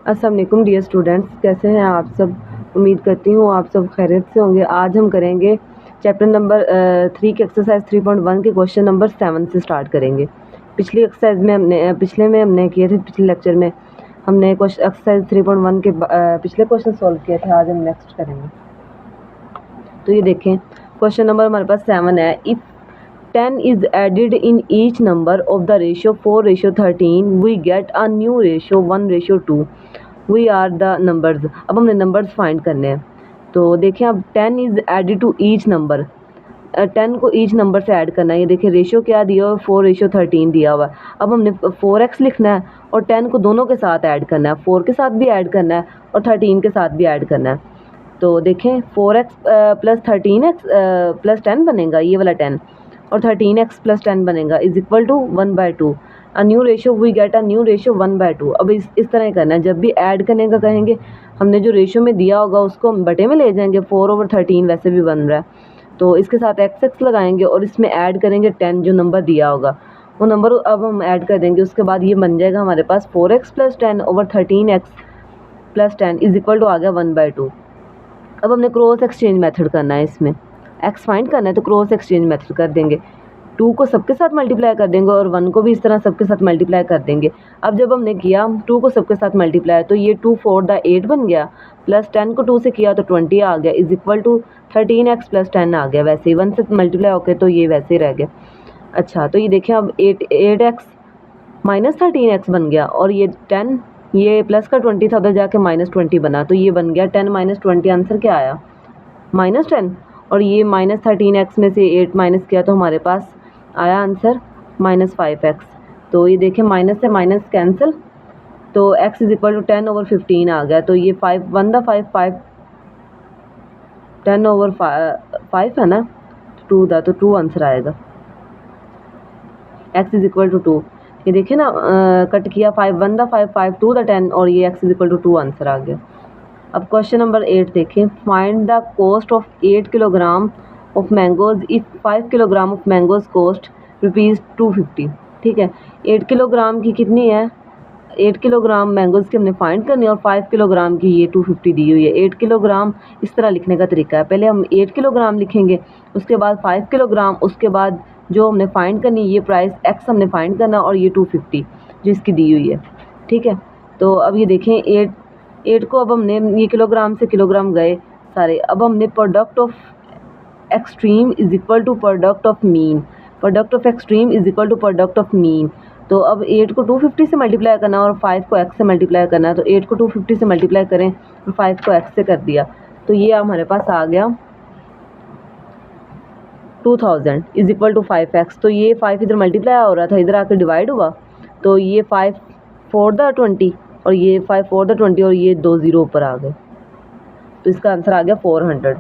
अस्सलाम वालेकुम dear students, कैसे हैं आप सब। उम्मीद करती हूँ आप सब खैरियत से होंगे। आज हम करेंगे चैप्टर नंबर 3 के एक्सरसाइज 3.1 के क्वेश्चन नंबर 7 से स्टार्ट करेंगे। पिछले एक्सरसाइज में हमने किए थे, पिछले लेक्चर में हमने एक्सरसाइज 3.1 के पिछले क्वेश्चन सॉल्व किए थे। आज हम नेक्स्ट करेंगे। तो ये देखें, क्वेश्चन नंबर हमारे पास 7 है। If 10 is added in each number of the ratio 4:13, we get a new ratio 1:2. We are the numbers. अब हमने नंबर्स फाइंड करने हैं। तो देखें, अब 10 is added to each number, 10 को ईच नंबर से ऐड करना है। ये देखिए रेशियो क्या दिया हुआ है, 4:13 दिया हुआ है। अब हमने 4x लिखना है और 10 को दोनों के साथ ऐड करना है, 4 के साथ भी ऐड करना है और 13 के साथ भी ऐड करना है। तो देखें 4x प्लस 13x प्लस 10 बनेगा, ये वाला 10, और 13x प्लस 10 बनेगा is equal to 1/2। A new ratio, we get a new ratio 1/2। अब इस तरह करना है, जब भी ऐड करने का कहेंगे हमने जो रेशियो में दिया होगा उसको हम बटे में ले जाएंगे। 4/13 वैसे भी बन रहा है, तो इसके साथ x लगाएंगे और इसमें ऐड करेंगे 10 जो नंबर दिया होगा वो नंबर अब हम ऐड कर देंगे। उसके बाद ये बन जाएगा हमारे पास 4x plus 10 over 13x plus 10 is equal to आ गया 1/2। अब हमने क्रॉस एक्सचेंज मेथड करना है, इसमें x फाइंड करना है तो क्रॉस एक्सचेंज मेथड कर देंगे। 2 को सबके साथ मल्टीप्लाई कर देंगे और 1 को भी इस तरह सबके साथ मल्टीप्लाई कर देंगे। अब जब हमने किया 2 को सबके साथ मल्टीप्लाई तो ये 2 4 द 8 बन गया, प्लस 10 को 2 से किया तो 20 आ गया, is equal to 13x plus 10 आ गया। वैसे ही 1 से मल्टीप्लाई होके तो ये वैसे ही रह गया। अच्छा, तो ये देखें, अब 8x माइनस 13x बन गया और ये 10, ये प्लस का 20 था उधर जाके -20 बना, तो ये बन गया 10 माइनस 20। आंसर क्या आया? -10। और ये -13x में से 8 माइनस किया तो हमारे पास आया आंसर -5x। तो ये देखें, माइनस से माइनस कैंसिल, तो x इज इक्वल टू 10/15 आ गया। तो ये 5 1 द 5 5 10/5 है ना, 2 दा, तो 2 आंसर आएगा। x is equal to 2। ये देखिए ना, कट किया, 5 1 द 5 5 2 द 10 और ये x is equal to 2 answer आ गया। अब क्वेश्चन नंबर 8 देखें। Find the cost of 8 kilogram of mangoes if 5 kilogram of mangoes cost ₹250। ठीक है, 8 किलोग्राम की कितनी है, 8 किलोग्राम मैंगोज की हमने फाइंड करनी है और 5 किलोग्राम की ये 250 दी हुई है। 8 किलोग्राम इस तरह लिखने का तरीका है, पहले हम 8 किलोग्राम लिखेंगे, उसके बाद 5 किलोग्राम, उसके बाद जो हमने फाइंड करनी ये प्राइस x हमने फाइंड करना और ये 250 जो इसकी दी हुई है। ठीक है, तो अब ये देखें, 8 को अब हमने, ये किलोग्राम से किलोग्राम गए सारे, अब हमने product of extreme is equal to product of mean, product of extreme is equal to product of mean. तो अब 8 को 250 से मल्टीप्लाई करना और 5 को x से मल्टीप्लाई करना है, तो 8 को 250 से मल्टीप्लाई करें और 5 को x से कर दिया, तो ये हमारे पास आ गया 2000 इज इक्वल टू 5x। तो ये 5 इधर मल्टीप्लाई हो रहा था, इधर आकर डिवाइड हुआ, तो ये 5 4 द 20 और ये 5 4 द 20 और ये 2 0 ऊपर आ गए, तो इसका आंसर आ गया 400।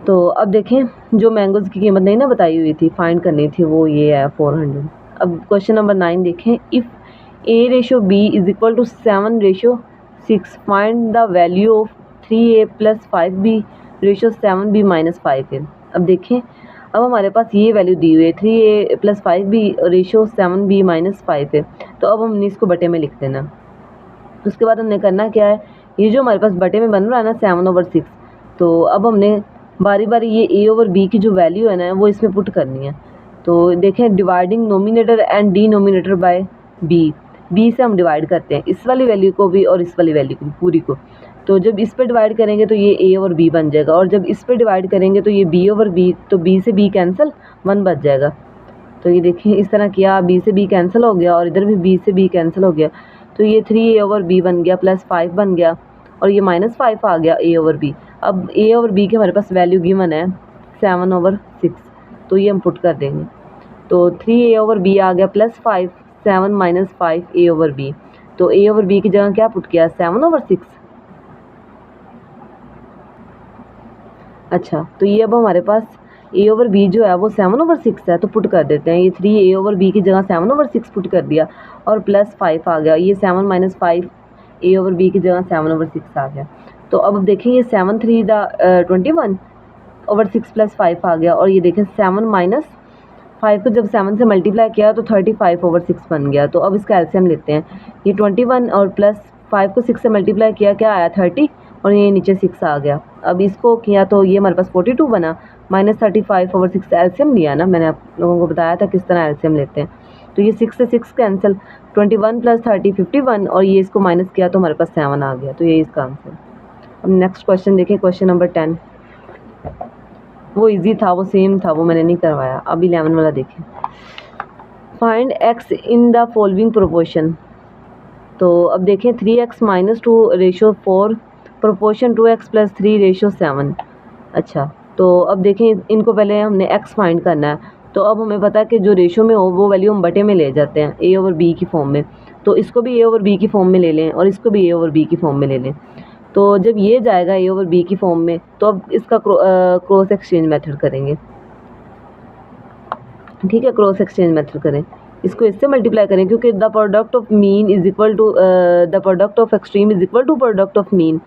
तो अब देखें, जो मैंगोज की कीमत नहीं ना बताई हुई थी, फाइंड करनी थी, वो ये है 400। अब क्वेश्चन नंबर 9 देखें। If a/b is equal to 7/6, find the value of 3a plus 5b 7b minus 5a। अब देखें, अब हमारे पास ये वैल्यू दी हुई है 3a plus 5b 7b minus 5a, तो अब हमने इसको बटे में लिख देना। उसके बाद हमने करना क्या है, ये जो हमारे पास बटे में बन रहा है ना 7/6, तो अब हमने बारी बारी ये a/b की जो वैल्यू है ना वो इसमें पुट करनी है। तो देखें, dividing nominator and denominator by b से हम डिवाइड करते हैं, इस वाली वैल्यू को भी और इस वाली वैल्यू को पूरी को। तो जब इस पे डिवाइड करेंगे तो ये a और b बन जाएगा, और जब इस पे डिवाइड करेंगे तो ये b/b, तो b से b कैंसिल, 1 बच जाएगा। तो ये देखिए, इस तरह किया, b से b कैंसिल हो गया और इधर भी b से b कैंसिल हो गया, तो ये 3a/b बन गया, प्लस 5 बन गया और ये -5 आ गया a/b। अब a/b के हमारे पास वैल्यू गिवन है 7/6, तो ये हम पुट कर देंगे। तो 3a/b आ गया प्लस 5, 7 माइनस 5 a/b, तो a/b की जगह क्या पुट किया, 7/6। अच्छा, तो ये अब हमारे पास a/b जो है वो 7/6 है, तो पुट कर देते हैं। ये 3a/b की जगह 7/6 पुट कर दिया और प्लस 5 आ गया, ये 7 माइनस 5 a/b की जगह 7/6 आ गया। तो अब देखें, ये 7 3 द 21/6 प्लस 5 आ गया, और ये देखें 7 माइनस 5 को जब 7 से मल्टीप्लाई किया तो 35/6 बन गया। तो अब इसका एलसीएम लेते हैं, ये 21 और प्लस 5 को 6 से मल्टीप्लाई किया, क्या आया 30, और ये नीचे 6 आ गया। अब इसको किया तो ये हमारे पास 42 बना, -35/6 एलसीएम लिया ना, मैंने आप लोगों को बताया था किस तरह एलसीएम लेते हैं। तो ये 6 से 6 कैंसिल, 21 + 30 51, और ये इसको माइनस किया तो हमारे पास 7 आ गया। तो ये इसका आंसर। अब नेक्स्ट क्वेश्चन देखें, क्वेश्चन नंबर 10। वो इजी था, वो सेम था, वो मैंने नहीं करवाया। अब 11 वाला देखें। Find x in the following proportion. तो अब देखें 3x - 2 ratio 4 proportion 2x + 3 ratio 7। अच्छा, तो अब देखें इनको पहले हमने x फाइंड करना है। तो अब हमें पता है कि जो रेशो में हो वो वैल्यू हम बटे में ले जाते हैं a/b की फॉर्म में। तो इसको भी a/b की फॉर्म में ले लें और इसको भी a/b की फॉर्म में ले लें। तो जब ये जाएगा a/b की फॉर्म में, तो अब इसका क्रॉस एक्सचेंज मेथड करेंगे। ठीक है, क्रॉस एक्सचेंज मेथड करें, इसको इससे मल्टीप्लाई करें, क्योंकि the product of mean is equal to the product of extreme is equal to product of mean.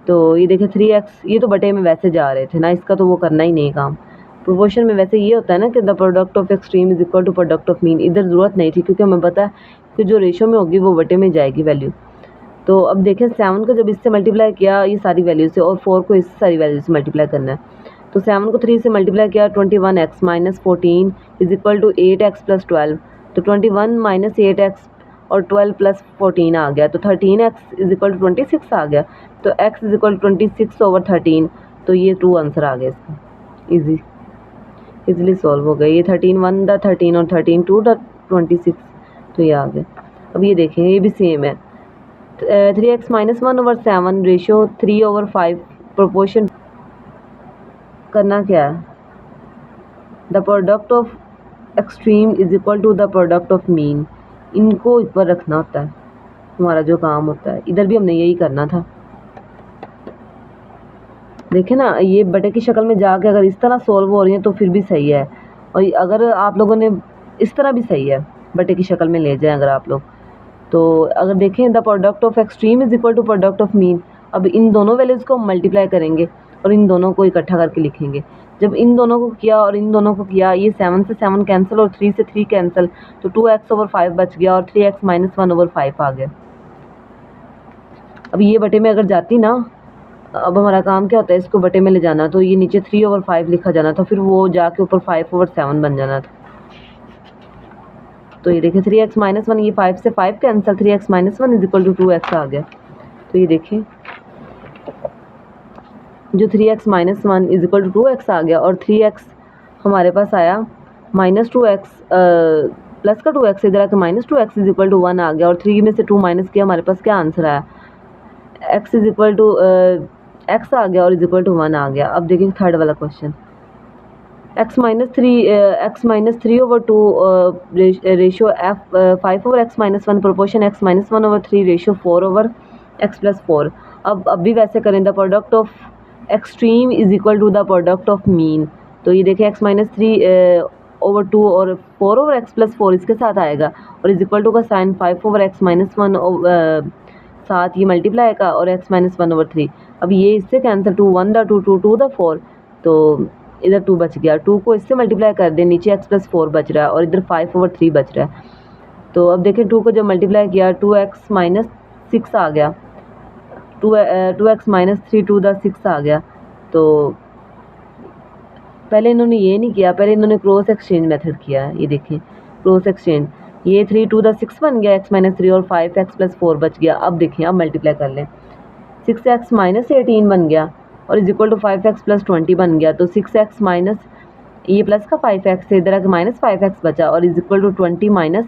तो ये देखें 3x, ये तो बटे में वैसे जा रहे थे ना, इसका तो वो करना ही नहीं काम। प्रोपोर्शन में वैसे ये होता है ना कि the product of extreme is equal to product of mean, इधर ज़रूरत नहीं थी क्योंकि हमें पता है कि जो रेशो में होगी वो बटे में जाएगी वैल्यू। तो अब देखें 7 को जब इससे मल्टीप्लाई किया ये सारी वैल्यू से, और 4 को इस सारी वैल्यू से मल्टीप्लाई करना है। तो 7 को 3 से मल्टीप्लाई किया, 21x - 14 is equal to 8x + 12। तो 21 - 8x और 12 + 14 आ गया, तो 13x इज इक्वल टू 26 आ गया। तो x इज इक्वल टू 26/13। तो ये 2 आंसर आ गया इसका। इजीली सॉल्व हो गया। ये 13 1 द 13 और 13 2 द 26, तो ये आ गया। अब ये देखें, ये भी सेम है। 3x - 1/7 ratio 3/5 proportion. करना क्या है, the product of extreme is equal to the product of mean. इनको ऊपर रखना होता है हमारा जो काम होता है। इधर भी हमने यही करना था। देखें ना, ये बटे की शक्ल में जाके अगर इस तरह सॉल्व हो रही है तो फिर भी सही है, और अगर आप लोगों ने इस तरह भी सही है, बटे की शक्ल में ले जाएं अगर आप लोग। तो अगर देखें the product of extreme is equal to product of mean. अब इन दोनों वैल्यूज़ को हम मल्टीप्लाई करेंगे और इन दोनों को इकट्ठा करके लिखेंगे। जब इन दोनों को किया और इन दोनों को किया, ये 7 से 7 कैंसिल और 3 से 3 कैंसिल, तो 2x/5 बच गया और 3x - 1/5 आ गया। अब ये बटे में अगर जाती ना, अब हमारा काम क्या होता है, इसको बटे में ले जाना। तो ये नीचे 3/5 लिखा जाना था, फिर वो जाके ऊपर 5/7 बन जाना था। तो ये देखिए 3x - 1, ये 5 से 5 cancel, 3x - 1 is equal to 2x आ गया। तो ये देखिए जो 3x - 1 is equal to 2x आ गया, और 3x हमारे पास आया -2x प्लस का 2x, इधर आके -2x इज इक्वल टू 1 आ गया, और 3 में से 2 माइनस किया, हमारे पास क्या आंसर आया, x is equal to x आ गया और इज इक्वल टू 1 आ गया। अब देखिए थर्ड वाला question, x - 3/2 ratio f 5/x - 1 proportion x - 1/3 ratio 4/x + 4। अब भी वैसे करें, the product of extreme is equal to the product of mean. तो ये देखिए x - 3/2 और 4/x + 4 इसके साथ आएगा, और इज इक्वल टू का साइन 5/x - 1 साथ ये मल्टीप्लाई का, और x - 1/3। अब ये इससे कैंसिल, 2 1 द 2 2 2 द 4, तो इधर 2 बच गया। 2 को इससे मल्टीप्लाई कर दें, नीचे x + 4 बच रहा है और इधर 5/3 बच रहा है। तो अब देखें 2 को जब मल्टीप्लाई किया, 2x - 6 आ गया, 2x - 3 2 द 6 आ गया। तो पहले इन्होंने ये नहीं किया, पहले इन्होंने क्रॉस एक्सचेंज मेथड किया है। ये देखें क्रॉस एक्सचेंज, ये 3 2 द 6 बन गया, x - 3 और 5x + 4 बच गया। अब देखिए, अब मल्टीप्लाई कर लें, 6x - 18 बन गया और इज इक्वल टू 5x + 20 बन गया। तो 6x माइनस ये प्लस का 5x है, इधर आके -5x बचा, और इज इक्वल टू 20 माइनस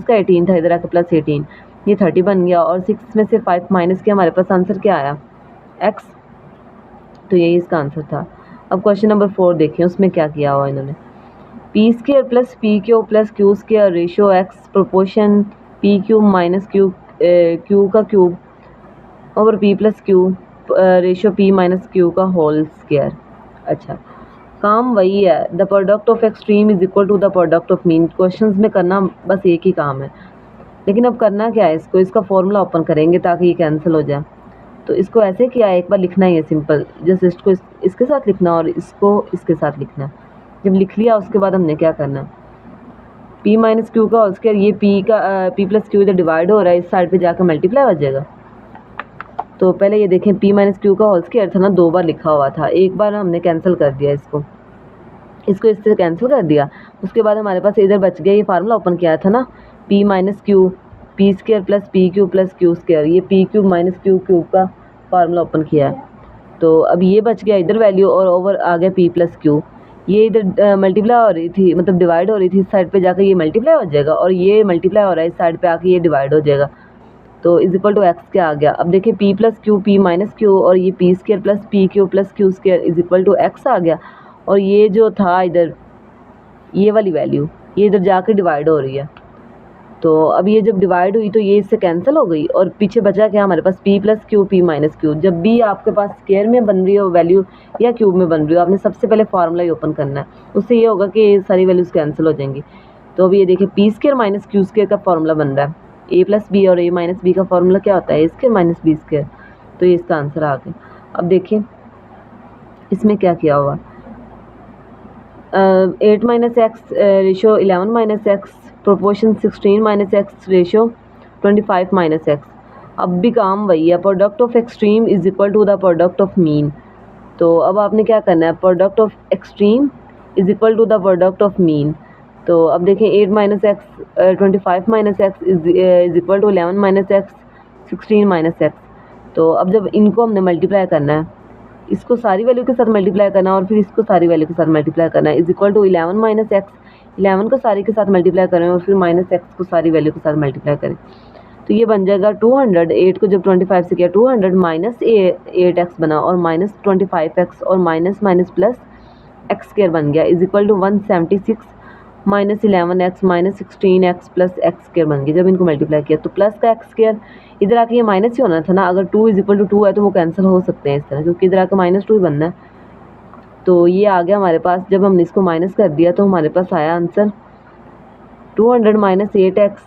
का 18 था, इधर आके +18, ये 30 बन गया। और 6 में से 5 माइनस किया, हमारे पास आंसर क्या आया, x। तो यही इसका आंसर था। अब क्वेश्चन नंबर 4 देखें, उसमें क्या किया हुआ इन्होंने, p² + pq + q² ratio x proportion pq - q का cube over p + q ratio p - q का होल स्क्वायर। अच्छा, काम वही है, the product of extreme is equal to the product of mean. Questions में करना बस एक ही काम है, लेकिन अब करना क्या है, इसका फॉर्मूला ओपन करेंगे ताकि ये कैंसिल हो जाए। तो इसको ऐसे किया, एक बार लिखना ही है सिंपल, जैसे इसको इसके साथ लिखना और इसको इसके साथ लिखना। जब लिख लिया उसके बाद हमने क्या करना, पी माइनस क्यू का होल स्क्वायर, ये पी का पी प्लस क्यू इधर डिवाइड हो रहा है, इस साइड पे जाकर मल्टीप्लाई हो जाएगा। तो पहले ये देखें पी माइनस क्यू का होल स्क्वायर था ना, 2 बार लिखा हुआ था, एक बार हमने कैंसिल कर दिया इसको इससे कैंसिल कर दिया। उसके बाद हमारे पास इधर बच गया, ये फार्मूला ओपन किया था ना, p minus q p square plus p q plus q square, ये p cube minus q cube का फार्मूला ओपन किया है। तो अब ये बच गया इधर वैल्यू, और ओवर आ गया पी प्लस क्यू, ये इधर मल्टीप्लाई हो रही थी, मतलब डिवाइड हो रही थी, इस साइड पे जाकर ये मल्टीप्लाई हो जाएगा, और ये मल्टीप्लाई हो रहा है, इस साइड पे आके ये डिवाइड हो जाएगा। तो इज इक्वल टू एक्स क्या आ गया, अब देखिए p plus q p minus q और ये p square plus p q plus q square is equal to x आ गया। और ये जो था इधर ये वाली वैल्यू ये इधर जाके डिवाइड हो रही है। तो अब ये जब डिवाइड हुई तो ये इससे कैंसिल हो गई, और पीछे बचा क्या हमारे पास p plus q p minus q. जब भी आपके पास स्क्वायर में बन रही हो वैल्यू या क्यूब में बन रही हो, आपने सबसे पहले फार्मूला ही ओपन करना है, उससे ये होगा कि ये सारी वैल्यूज़ कैंसिल हो जाएंगी। तो अब ये देखिए P square minus Q square का फार्मूला बन रहा है, ए प्लस बी, और ए माइनस बी का फार्मूला क्या होता है, ए स्क्वायर माइनस बी स्क्वायर। तो ये इसका आंसर आ गया। अब देखिए इसमें क्या किया हुआ, 8 minus x ratio 11 minus x proportion 16 minus x ratio 25 minus x. अब भी काम वही है, product of extreme is equal to the product of mean. तो अब आपने क्या करना है, product of extreme is equal to the product of mean. तो अब देखें 8 minus x 25 minus x is equal to 11 minus x 16 minus x. तो अब जब इनको हमने मल्टीप्लाई करना है, इसको सारी वैल्यू के साथ मल्टीप्लाई करना है और फिर इसको सारी वैल्यू के साथ मल्टीप्लाई करना है, is equal to 11 minus x, 11 को सारी के साथ मल्टीप्लाई करें और फिर माइनस एक्स को सारी वैल्यू के साथ मल्टीप्लाई करें। तो ये बन जाएगा 200, 8 को जब 25 से किया 200 माइनस 8x बना, और माइनस 25x और minus minus plus x square बन गया, is equal to 176 minus 11x minus 16x plus x square बन गया। जब इनको मल्टीप्लाई किया तो प्लस का एक्स स्क्वायर, इधर आके ये माइनस ही होना था ना, अगर 2 इज इक्वल टू 2 है तो वो कैंसिल हो सकते हैं इस तरह, क्योंकि इधर आके -2 ही बनना है। तो ये आ गया हमारे पास, जब हमने इसको माइनस कर दिया तो हमारे पास आया आंसर 200 माइनस 8x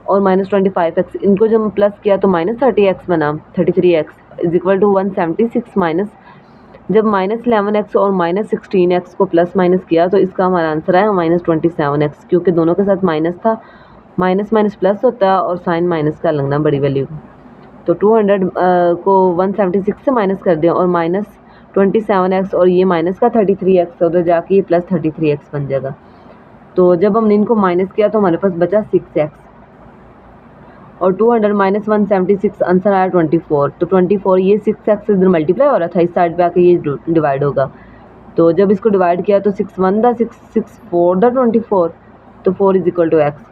और माइनस 25x। इनको जब प्लस किया तो माइनस 30x बना, 33x is equal to 176 minus, जब माइनस 11x और माइनस 16x को प्लस माइनस किया तो इसका हमारा आंसर आया माइनस 27x, क्योंकि दोनों के साथ माइनस था, माइनस माइनस प्लस होता है और साइन माइनस का लगना बड़ी वैल्यू। तो 200 को 176 से माइनस कर दिया और माइनस 27x और ये माइनस का 33x, उधर जाके ये प्लस 33x बन जाएगा। तो जब हमने इनको माइनस किया तो हमारे पास बचा 6x, और 200 माइनस 176 आंसर आया 24। तो 24 ये 6x इधर मल्टीप्लाई हो रहा था, इस साइड पे आके ये डिवाइड होगा। तो जब इसको डिवाइड किया तो 6 1 दा 6 6 4 दा 24, तो 4 इज इक्वल टू x।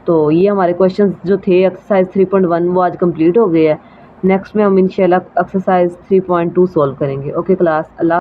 तो ये हमारे क्वेश्चंस जो थे एक्सरसाइज 3.1 वो आज कंप्लीट हो गए हैं। नेक्स्ट में हम इंशाल्लाह एक्सरसाइज 3.2 सॉल्व करेंगे। ओके क्लास, अल्लाह।